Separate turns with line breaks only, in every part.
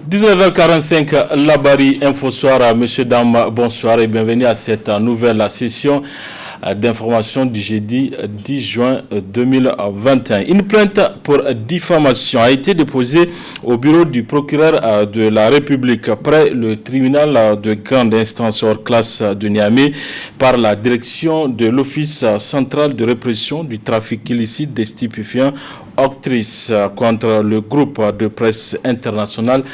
19h45, Labari Info Soir. Monsieur, dames, bonsoir et bienvenue à cette nouvelle session d'information du jeudi 10 juin 2021. Une plainte pour diffamation a été déposée au bureau du procureur de la République près le tribunal de grande instance hors classe de Niamey par la direction de l'Office central de répression du trafic illicite des stupéfiants Octrice contre le groupe de presse international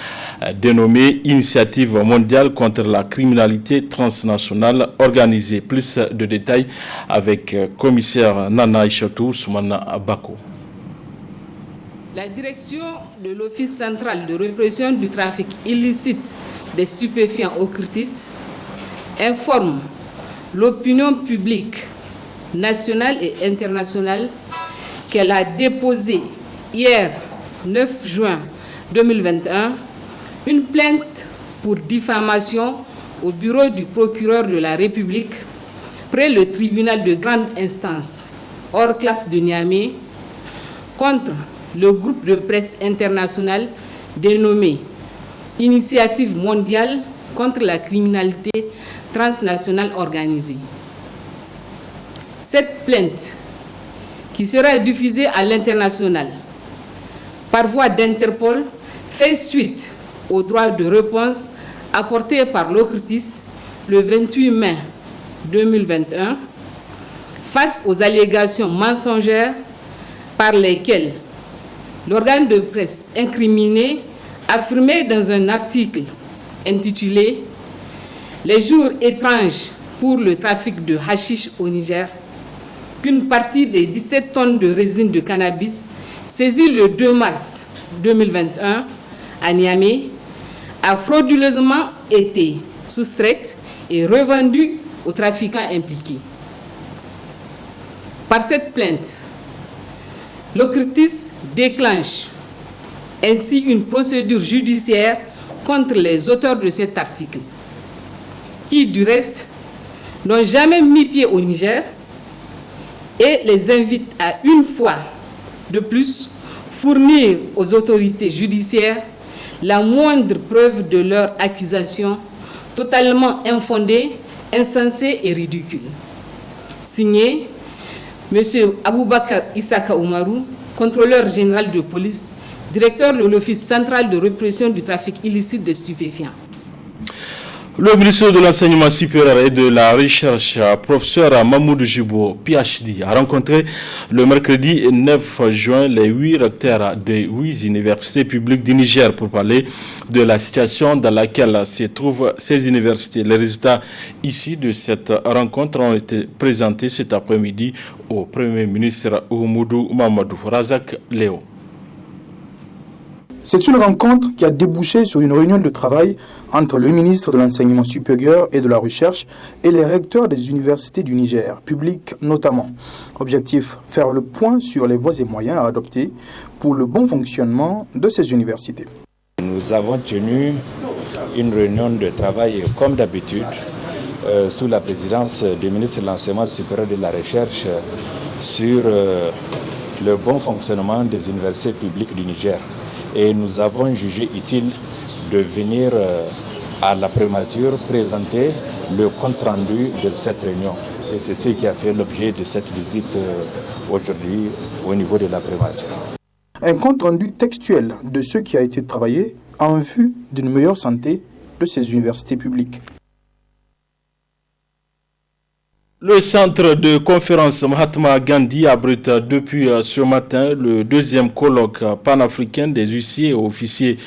dénommé Initiative mondiale contre la criminalité transnationale organisée. Plus de détails avec commissaire Nana Ishatou Soumana Bako.
La direction de l'Office central de répression du trafic illicite des stupéfiants Octrice informe l'opinion publique nationale et internationale qu'elle a déposé hier 9 juin 2021 une plainte pour diffamation au bureau du procureur de la République près le tribunal de grande instance hors classe de Niamey contre le groupe de presse international dénommé Initiative mondiale contre la criminalité transnationale organisée. Cette plainte, qui sera diffusée à l'international par voie d'Interpol, fait suite au droit de réponse apporté par l'Octrice le 28 mai 2021 face aux allégations mensongères par lesquelles l'organe de presse incriminé affirmait dans un article intitulé « Les jours étranges pour le trafic de hashish au Niger » qu'une partie des 17 tonnes de résine de cannabis saisie le 2 mars 2021 à Niamey a frauduleusement été soustraite et revendue aux trafiquants impliqués. Par cette plainte, l'Octrice déclenche ainsi une procédure judiciaire contre les auteurs de cet article, qui du reste n'ont jamais mis pied au Niger, et les invite à une fois de plus fournir aux autorités judiciaires la moindre preuve de leur accusation totalement infondée, insensée et ridicule. Signé M. Aboubakar Issaka Oumarou, contrôleur général de police, directeur de l'Office central de répression du trafic illicite des stupéfiants.
Le ministre de l'Enseignement supérieur et de la Recherche, professeur Mamoudou Jibo, PhD, a rencontré le mercredi 9 juin les 8 recteurs des 8 universités publiques du Niger pour parler de la situation dans laquelle se trouvent ces universités. Les résultats issus de cette rencontre ont été présentés cet après-midi au Premier ministre Oumoudou Mamadou. Razak Léo.
C'est une rencontre qui a débouché sur une réunion de travail entre le ministre de l'Enseignement supérieur et de la Recherche et les recteurs des universités du Niger, publiques notamment. Objectif, faire le point sur les voies et moyens à adopter pour le bon fonctionnement de ces universités.
Nous avons tenu une réunion de travail comme d'habitude sous la présidence du ministre de l'Enseignement supérieur et de la Recherche sur le bon fonctionnement des universités publiques du Niger. Et nous avons jugé utile de venir à la primature présenter le compte-rendu de cette réunion. Et c'est ce qui a fait l'objet de cette visite aujourd'hui au niveau de la primature.
Un compte-rendu textuel de ce qui a été travaillé en vue d'une meilleure santé de ces universités publiques.
Le centre de conférence Mahatma Gandhi abrite depuis ce matin le deuxième colloque panafricain des huissiers et officiers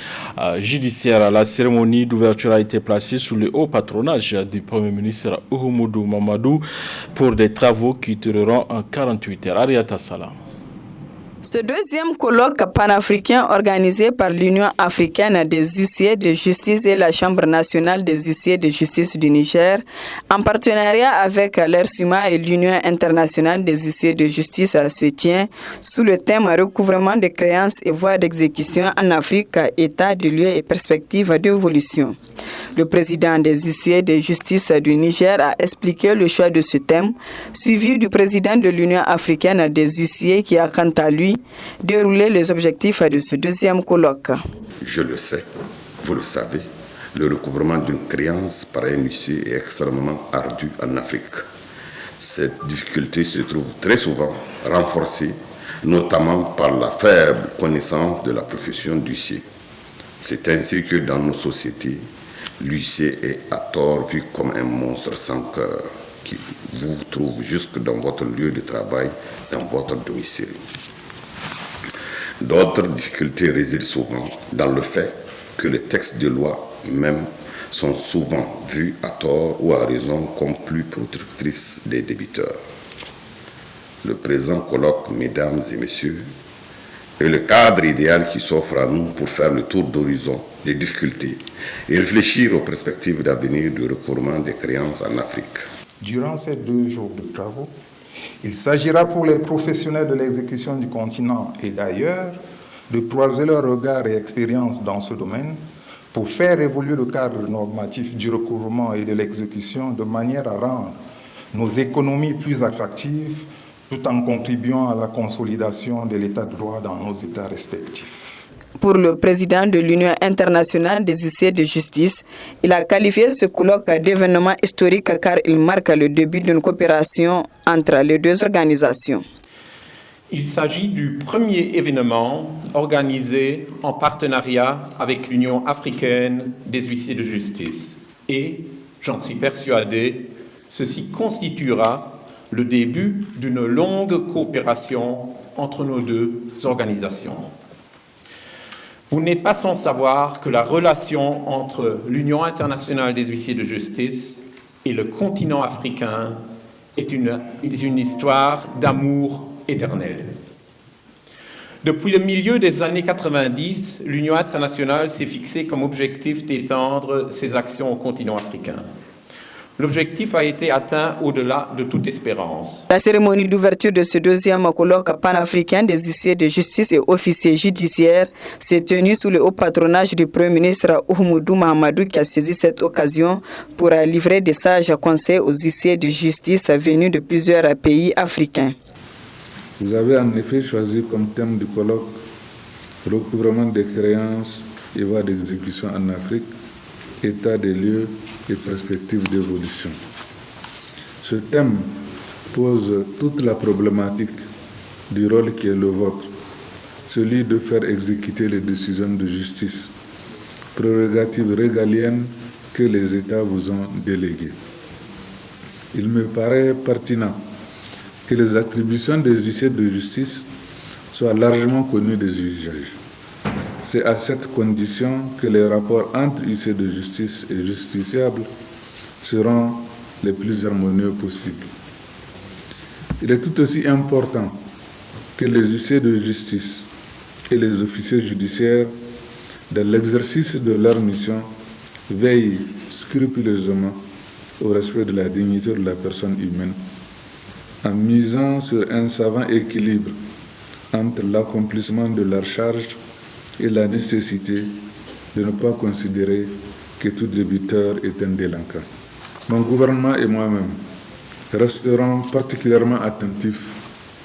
judiciaires. La cérémonie d'ouverture a été placée sous le haut patronage du Premier ministre Oumoudou Mamadou pour des travaux qui dureront en 48 heures. Ariata Salam.
Ce deuxième colloque panafricain organisé par l'Union africaine des huissiers de justice et la Chambre nationale des huissiers de justice du Niger, en partenariat avec l'ERSUMA et l'Union internationale des huissiers de justice, se tient sous le thème recouvrement de créances et voies d'exécution en Afrique, état de lieu et perspectives d'évolution. Le président des huissiers de justice du Niger a expliqué le choix de ce thème, suivi du président de l'Union africaine des huissiers qui a quant à lui dérouler les objectifs de ce deuxième colloque.
Je le sais, Vous le savez, le recouvrement d'une créance par un huissier est extrêmement ardu en Afrique. Cette difficulté se trouve très souvent renforcée, notamment par la faible connaissance de la profession d'huissier. C'est ainsi que dans nos sociétés, l'huissier est à tort vu comme un monstre sans cœur qui vous trouve jusque dans votre lieu de travail, dans votre domicile. D'autres difficultés résident souvent dans le fait que les textes de loi même sont souvent vus à tort ou à raison comme plus protectrices des débiteurs. Le présent colloque, mesdames et messieurs, est le cadre idéal qui s'offre à nous pour faire le tour d'horizon des difficultés et réfléchir aux perspectives d'avenir du recouvrement des créances en Afrique.
Durant ces 2 jours de travaux, il s'agira pour les professionnels de l'exécution du continent et d'ailleurs de croiser leurs regards et expériences dans ce domaine pour faire évoluer le cadre normatif du recouvrement et de l'exécution de manière à rendre nos économies plus attractives tout en contribuant à la consolidation de l'état de droit dans nos États respectifs.
Pour le président de l'Union internationale des huissiers de justice, il a qualifié ce colloque d'événement historique car il marque le début d'une coopération entre les 2 organisations.
Il s'agit du premier événement organisé en partenariat avec l'Union africaine des huissiers de justice. Et, j'en suis persuadé, ceci constituera le début d'une longue coopération entre nos 2 organisations. Vous n'êtes pas sans savoir que la relation entre l'Union internationale des huissiers de justice et le continent africain est une histoire d'amour éternel. Depuis le milieu des années 90, l'Union internationale s'est fixée comme objectif d'étendre ses actions au continent africain. L'objectif a été atteint au-delà de toute espérance.
La cérémonie d'ouverture de ce 2e colloque panafricain des huissiers de justice et officiers judiciaires s'est tenue sous le haut patronage du Premier ministre Oumoudou Mahamadou qui a saisi cette occasion pour livrer des sages conseils aux huissiers de justice venus de plusieurs pays africains.
Vous avez en effet choisi comme thème du colloque « Recouvrement des créances et voies d'exécution en Afrique, état des lieux et perspectives d'évolution ». Ce thème pose toute la problématique du rôle qui est le vôtre, celui de faire exécuter les décisions de justice, prérogatives régaliennes que les États vous ont déléguées. Il me paraît pertinent que les attributions des huissiers de justice soient largement connues des usagers. C'est à cette condition que les rapports entre huissiers de justice et justiciables seront les plus harmonieux possibles. Il est tout aussi important que les huissiers de justice et les officiers judiciaires, dans l'exercice de leur mission, veillent scrupuleusement au respect de la dignité de la personne humaine, en misant sur un savant équilibre entre l'accomplissement de leur charge et la nécessité de ne pas considérer que tout débiteur est un délinquant. Mon gouvernement et moi-même resterons particulièrement attentifs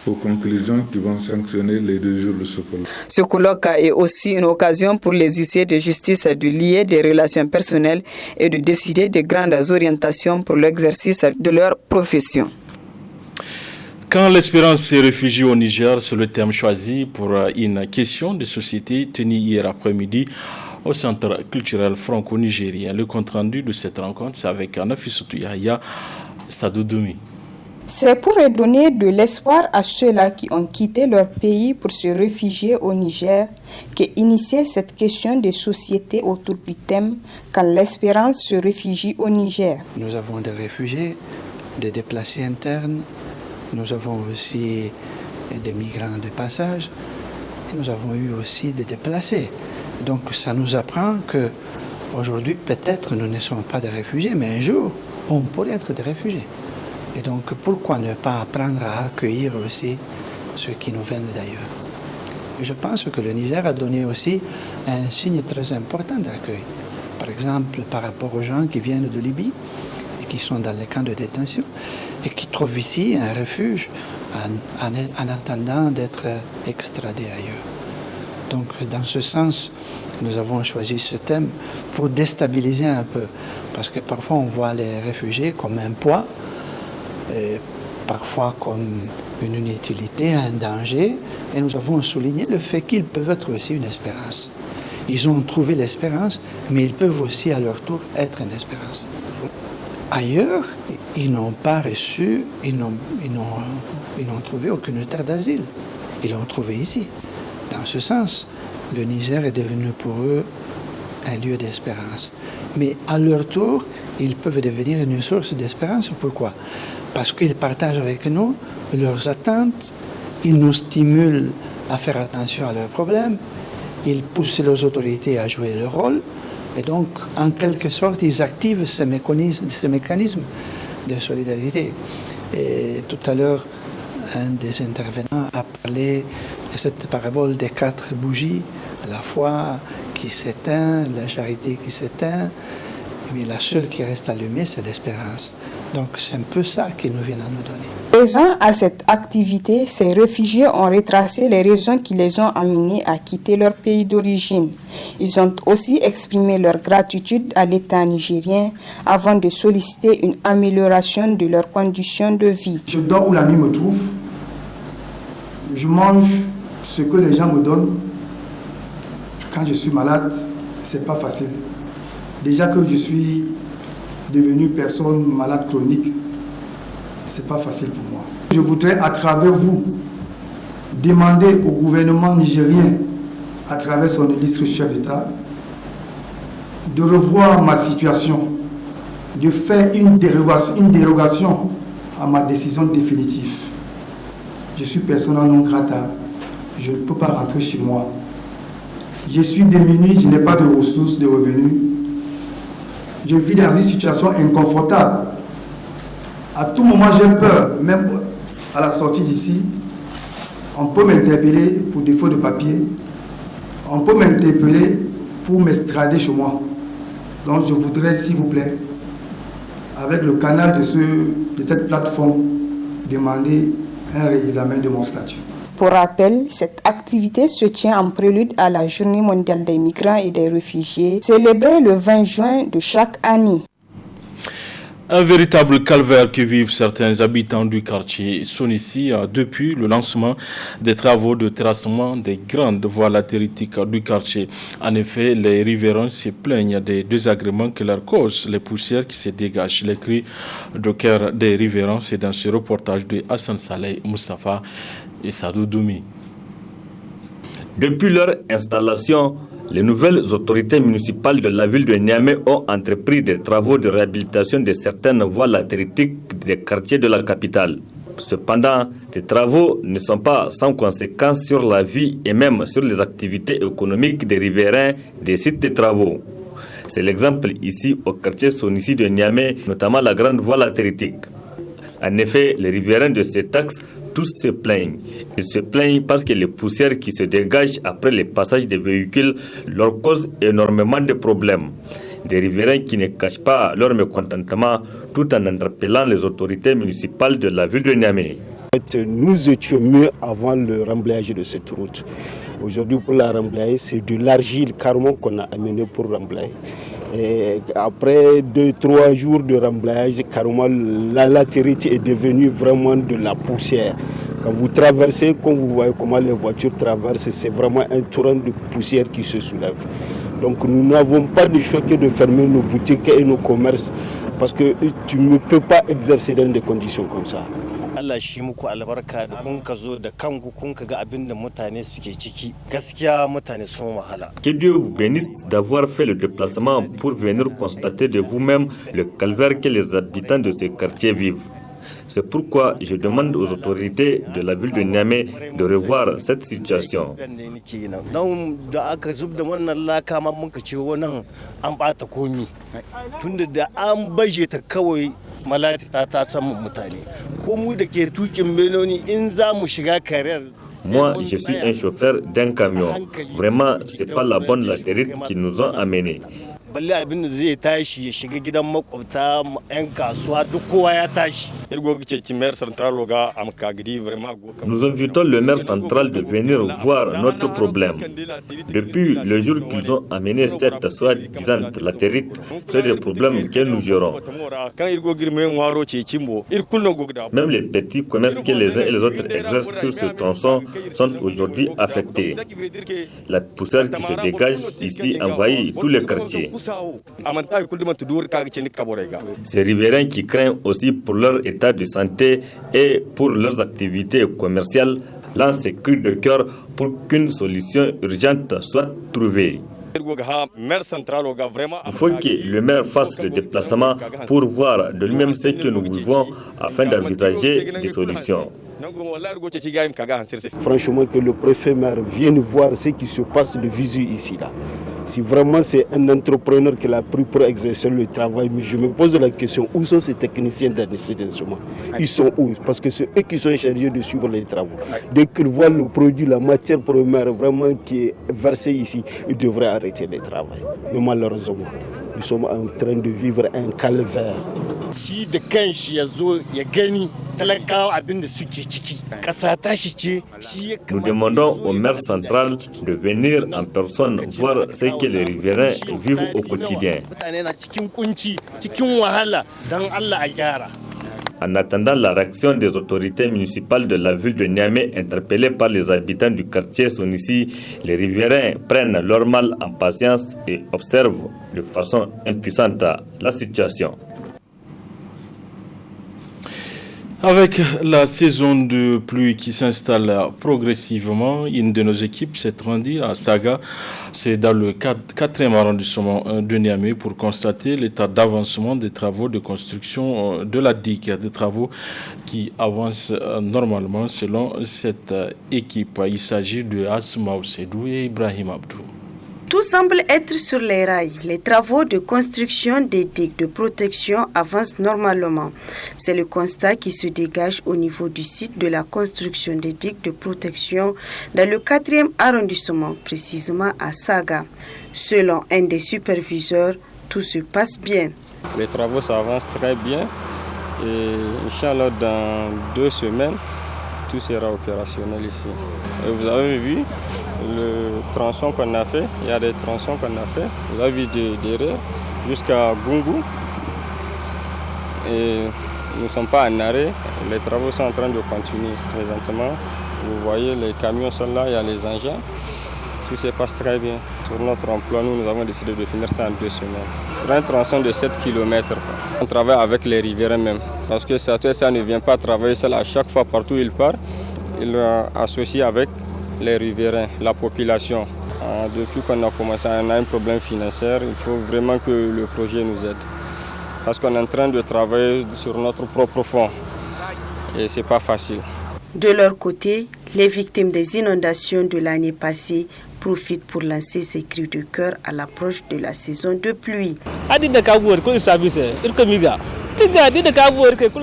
aux conclusions qui vont sanctionner les 2 jours de ce colloque.
Ce colloque est aussi une occasion pour les huissiers de justice de lier des relations personnelles et de décider de grandes orientations pour l'exercice de leur profession.
Quand l'espérance se réfugie au Niger, c'est le thème choisi pour une question de société tenue hier après-midi au Centre culturel franco-nigérien. Le compte-rendu de cette rencontre, c'est avec Nafissatou Yahya Sadoudoumi.
C'est pour redonner de l'espoir à ceux-là qui ont quitté leur pays pour se réfugier au Niger qu'est initiée cette question de société autour du thème « Quand l'espérance se réfugie au Niger ».
Nous avons des réfugiés, des déplacés internes, nous avons aussi des migrants de passage et nous avons eu aussi des déplacés. Donc ça nous apprend qu'aujourd'hui, peut-être nous ne sommes pas des réfugiés, mais un jour, on pourrait être des réfugiés. Et donc pourquoi ne pas apprendre à accueillir aussi ceux qui nous viennent d'ailleurs. Je pense que le Niger a donné aussi un signe très important d'accueil. Par exemple, par rapport aux gens qui viennent de Libye et qui sont dans les camps de détention et qui trouvent ici un refuge en attendant d'être extradés ailleurs. Donc dans ce sens, nous avons choisi ce thème pour déstabiliser un peu. Parce que parfois on voit les réfugiés comme un poids, parfois comme une inutilité, un danger. Et nous avons souligné le fait qu'ils peuvent être aussi une espérance. Ils ont trouvé l'espérance, mais ils peuvent aussi à leur tour être une espérance. Ailleurs, ils n'ont pas reçu, ils n'ont trouvé aucune terre d'asile. Ils l'ont trouvé ici. Dans ce sens, le Niger est devenu pour eux un lieu d'espérance. Mais à leur tour, ils peuvent devenir une source d'espérance. Pourquoi? Parce qu'ils partagent avec nous leurs attentes, ils nous stimulent à faire attention à leurs problèmes, ils poussent les autorités à jouer leur rôle, et donc, en quelque sorte, ils activent ces mécanismes de solidarité. Et tout à l'heure, un des intervenants a parlé de cette parabole des 4 bougies, la foi qui s'éteint, la charité qui s'éteint, mais la seule qui reste allumée, c'est l'espérance. Donc c'est un peu ça qu'ils nous viennent à nous donner.
Présents à cette activité, ces réfugiés ont retracé les raisons qui les ont amenés à quitter leur pays d'origine. Ils ont aussi exprimé leur gratitude à l'État nigérien avant de solliciter une amélioration de leurs conditions de vie.
Je dors où la nuit me trouve, je mange ce que les gens me donnent. Quand je suis malade, c'est pas facile. Déjà que je suis devenu personne malade chronique, c'est pas facile pour moi. Je voudrais à travers vous demander au gouvernement nigérien, à travers son illustre chef d'État, de revoir ma situation, de faire une dérogation à ma décision définitive. Je suis persona non grata, je ne peux pas rentrer chez moi. Je suis démuni, je n'ai pas de ressources, de revenus. Je vis dans une situation inconfortable. À tout moment, j'ai peur, même à la sortie d'ici. On peut m'interpeller pour défaut de papier. On peut m'interpeller pour m'extrader chez moi. Donc je voudrais, s'il vous plaît, avec le canal de cette plateforme, demander un réexamen de mon statut.
Pour rappel, cette activité se tient en prélude à la Journée mondiale des migrants et des réfugiés, célébrée le 20 juin de chaque année.
Un véritable calvaire que vivent certains habitants du quartier Sonissi depuis le lancement des travaux de terrassement des grandes voies latéritiques du quartier. En effet, les riverains se plaignent des désagréments que leur causent les poussières qui se dégagent. Les cris de cœur des riverains, c'est dans ce reportage de Hassan Saleh Moustapha et Sadou Doumi.
Depuis leur installation, les nouvelles autorités municipales de la ville de Niamey ont entrepris des travaux de réhabilitation de certaines voies latéritiques des quartiers de la capitale. Cependant, ces travaux ne sont pas sans conséquences sur la vie et même sur les activités économiques des riverains des sites de travaux. C'est l'exemple ici au quartier Sonissi de Niamey, notamment la grande voie latéritique. En effet, les riverains de cet axe tous se plaignent. Ils se plaignent parce que les poussières qui se dégagent après le passage des véhicules leur causent énormément de problèmes. Des riverains qui ne cachent pas leur mécontentement tout en interpellant les autorités municipales de la ville de Niamey.
Nous étions mieux avant le remblayage de cette route. Aujourd'hui, pour la remblayer, c'est de l'argile carrément qu'on a amené pour remblayer. Et après 2-3 jours de remblayage, carrément la latérité est devenue vraiment de la poussière. Quand vous traversez, comme vous voyez comment les voitures traversent, c'est vraiment un torrent de poussière qui se soulève. Donc nous n'avons pas de choix que de fermer nos boutiques et nos commerces parce que tu ne peux pas exercer dans des conditions comme ça.
Allah shi muku albarka da kun ka zo da kanku kun ka ga abin da mutane suke ciki gaskiya mutane sun wahala.
Que Dieu vous bénisse d'avoir fait le déplacement pour venir constater de vous-même le calvaire que les habitants de ce quartier vivent. C'est pourquoi je demande aux autorités de la ville de Niamey de revoir cette situation.
Don da aka zub da wannan laka ma muka ce wannan an bata komi tunda da an baje ta kawai malati ta samu mutane ko mu da ke tukin benoni in za mu shiga kariyar.
Moi, je suis un chauffeur d'un camion. Vraiment, c'est pas la bonne latérite qui nous ont amenés.
Balle abin da zai tashi ya shiga gidan makwabta 'yan kasuwa duk kowa ya tashi.
Nous invitons le maire central de venir voir notre problème. Depuis le jour qu'ils ont amené cette soi-disant latérite, c'est des problèmes que nous gérons. Même les petits commerces que les uns et les autres exercent sur ce tronçon sont aujourd'hui affectés. La poussière qui se dégage ici envahit tous les quartiers. Ces riverains qui craignent aussi pour leur état de santé et pour leurs activités commerciales lancent ces cris de cœur pour qu'une solution urgente soit trouvée. Il faut que le maire fasse le déplacement pour voir de lui-même ce que nous vivons afin d'envisager des solutions.
Franchement, que le préfet maire vienne voir ce qui se passe de visu ici. Là. Si vraiment c'est un entrepreneur qui l'a pris pour exercer le travail, mais je me pose la question, où sont ces techniciens d'assainissement? Ils sont où? Parce que c'est eux qui sont chargés de suivre les travaux. Dès qu'ils voient le produit, la matière première vraiment qui est versée ici, ils devraient arrêter le travail. Mais malheureusement, nous sommes en train de vivre un calvaire.
Nous demandons au maire central de venir en personne voir ce que les riverains vivent au quotidien. En attendant la réaction des autorités municipales de la ville de Niamey interpellées par les habitants du quartier Sonissi, les riverains prennent leur mal en patience et observent de façon impuissante la situation.
Avec la saison de pluie qui s'installe progressivement, une de nos équipes s'est rendue à Saga, c'est dans le 4e arrondissement de Niamey, pour constater l'état d'avancement des travaux de construction de la digue, des travaux qui avancent normalement selon cette équipe. Il s'agit de Asma Oussedou et Ibrahim Abdou.
Tout semble être sur les rails. Les travaux de construction des digues de protection avancent normalement. C'est le constat qui se dégage au niveau du site de la construction des digues de protection dans le 4e arrondissement, précisément à Saga. Selon un des superviseurs, tout se passe bien.
Les travaux s'avancent très bien et Inch'Allah, dans 2 semaines, tout sera opérationnel ici. Et vous avez vu le tronçon qu'on a fait, il y a des tronçons qu'on a fait, vous avez vu derrière jusqu'à Gungu. Et nous ne sommes pas en arrêt, les travaux sont en train de continuer présentement. Vous voyez, les camions sont là, il y a les engins, tout se passe très bien. Sur notre emploi, nous avons décidé de finir ça en 2 semaines. Pour un tronçon de 7 km, on travaille avec les riverains même, parce que ça ne vient pas travailler seul. À chaque fois, partout où il part, il associe avec les riverains, la population. Depuis qu'on a commencé, on a un problème financier, il faut vraiment que le projet nous aide. Parce qu'on est en train de travailler sur notre propre fonds et ce n'est pas facile.
De leur côté, les victimes des inondations de l'année passée profitent pour lancer ces cris de cœur à l'approche de la saison de pluie.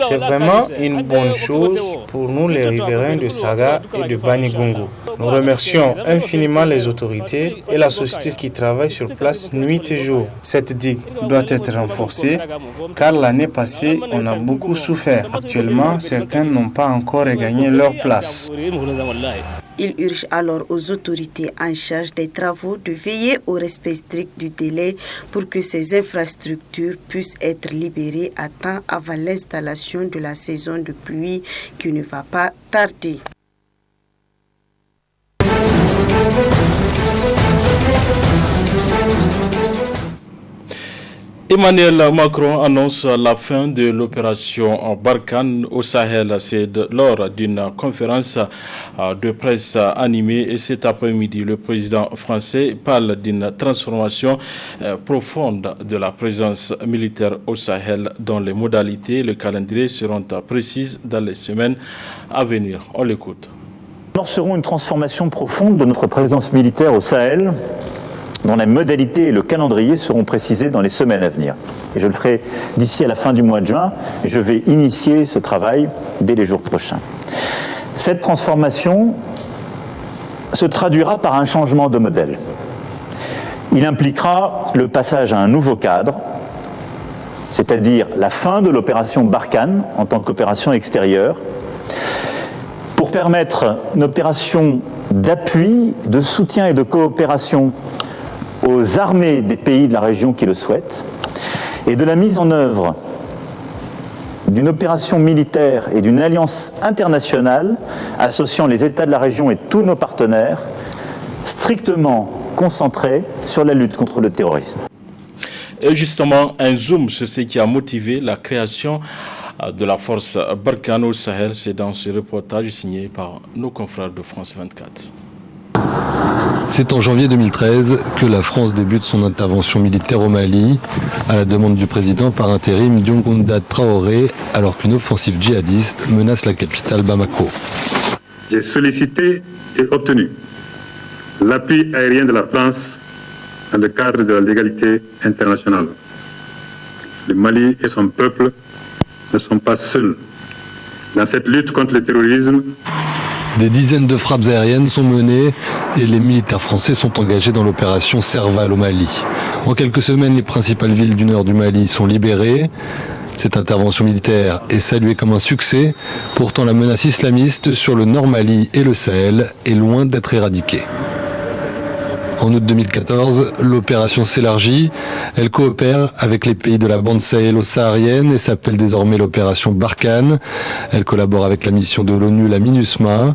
C'est vraiment une bonne chose pour nous les riverains de Saga et de Banigungu. Nous remercions infiniment les autorités et la société qui travaille sur place nuit et jour. Cette digue doit être renforcée car l'année passée, on a beaucoup souffert. Actuellement, certains n'ont pas encore regagné leur place.
Il urge alors aux autorités en charge des travaux de veiller au respect strict du délai pour que ces infrastructures puissent être libérées à temps avant l'installation de la saison de pluie qui ne va pas tarder.
Emmanuel Macron annonce la fin de l'opération Barkhane au Sahel. C'est lors d'une conférence de presse animée cet après-midi. Le président français parle d'une transformation profonde de la présence militaire au Sahel, dont les modalités et le calendrier seront précises dans les semaines à venir. On l'écoute.
Nous lancerons une transformation profonde de notre présence militaire au Sahel, dont les modalités et le calendrier seront précisés dans les semaines à venir. Et je le ferai d'ici à la fin du mois de juin, et je vais initier ce travail dès les jours prochains. Cette transformation se traduira par un changement de modèle. Il impliquera le passage à un nouveau cadre, c'est-à-dire la fin de l'opération Barkhane en tant qu'opération extérieure, pour permettre une opération d'appui, de soutien et de coopération aux armées des pays de la région qui le souhaitent, et de la mise en œuvre d'une opération militaire et d'une alliance internationale associant les États de la région et tous nos partenaires, strictement concentrés sur la lutte contre le terrorisme.
Et justement, un zoom sur ce qui a motivé la création de la force Barkhane au Sahel, c'est dans ce reportage signé par nos confrères de France 24.
C'est en janvier 2013 que la France débute son intervention militaire au Mali, à la demande du président par intérim Diongounda Traoré, alors qu'une offensive djihadiste menace la capitale Bamako.
J'ai sollicité et obtenu l'appui aérien de la France dans le cadre de la légalité internationale. Le Mali et son peuple ne sont pas seuls dans cette lutte contre le terrorisme.
Des dizaines de frappes aériennes sont menées et les militaires français sont engagés dans l'opération Serval au Mali. En quelques semaines, les principales villes du nord du Mali sont libérées. Cette intervention militaire est saluée comme un succès. Pourtant, la menace islamiste sur le nord Mali et le Sahel est loin d'être éradiquée. En août 2014, l'opération s'élargit. Elle coopère avec les pays de la bande sahélo-saharienne et s'appelle désormais l'opération Barkhane. Elle collabore avec la mission de l'ONU, la MINUSMA.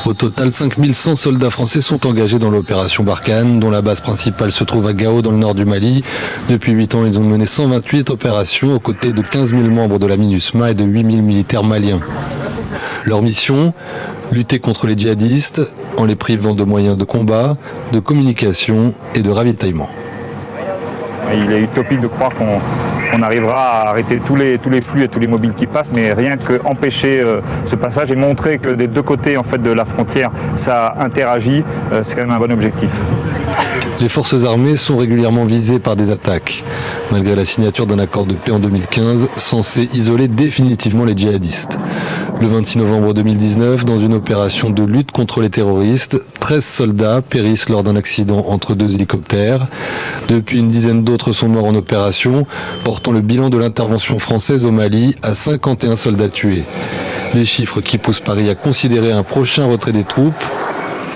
Au total, 5100 soldats français sont engagés dans l'opération Barkhane, dont la base principale se trouve à Gao, dans le nord du Mali. Depuis 8 ans, ils ont mené 128 opérations aux côtés de 15 000 membres de la MINUSMA et de 8 000 militaires maliens. Leur mission ? Lutter contre les djihadistes en les privant de moyens de combat, de communication et de ravitaillement.
Il est utopique de croire qu'on arrivera à arrêter tous les flux et tous les mobiles qui passent, mais rien qu'empêcher ce passage et montrer que des deux côtés en fait, de la frontière, ça interagit, c'est quand même un bon objectif.
Les forces armées sont régulièrement visées par des attaques, malgré la signature d'un accord de paix en 2015 censé isoler définitivement les djihadistes. Le 26 novembre 2019, dans une opération de lutte contre les terroristes, 13 soldats périssent lors d'un accident entre 2 hélicoptères. Depuis, une dizaine d'autres sont morts en opération, portant le bilan de l'intervention française au Mali à 51 soldats tués. Des chiffres qui poussent Paris à considérer un prochain retrait des troupes.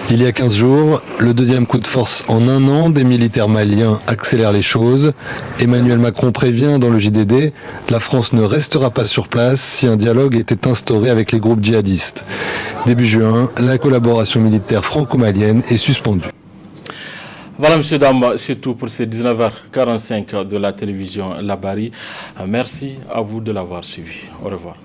Il y a 15 jours, le deuxième coup de force en un an des militaires maliens accélère les choses. Emmanuel Macron prévient dans le JDD, la France ne restera pas sur place si un dialogue était instauré avec les groupes djihadistes. Début juin, la collaboration militaire franco-malienne est suspendue.
Voilà, messieurs, dames, c'est tout pour ces 19h45 de la télévision Labari. Merci à vous de l'avoir suivi. Au revoir.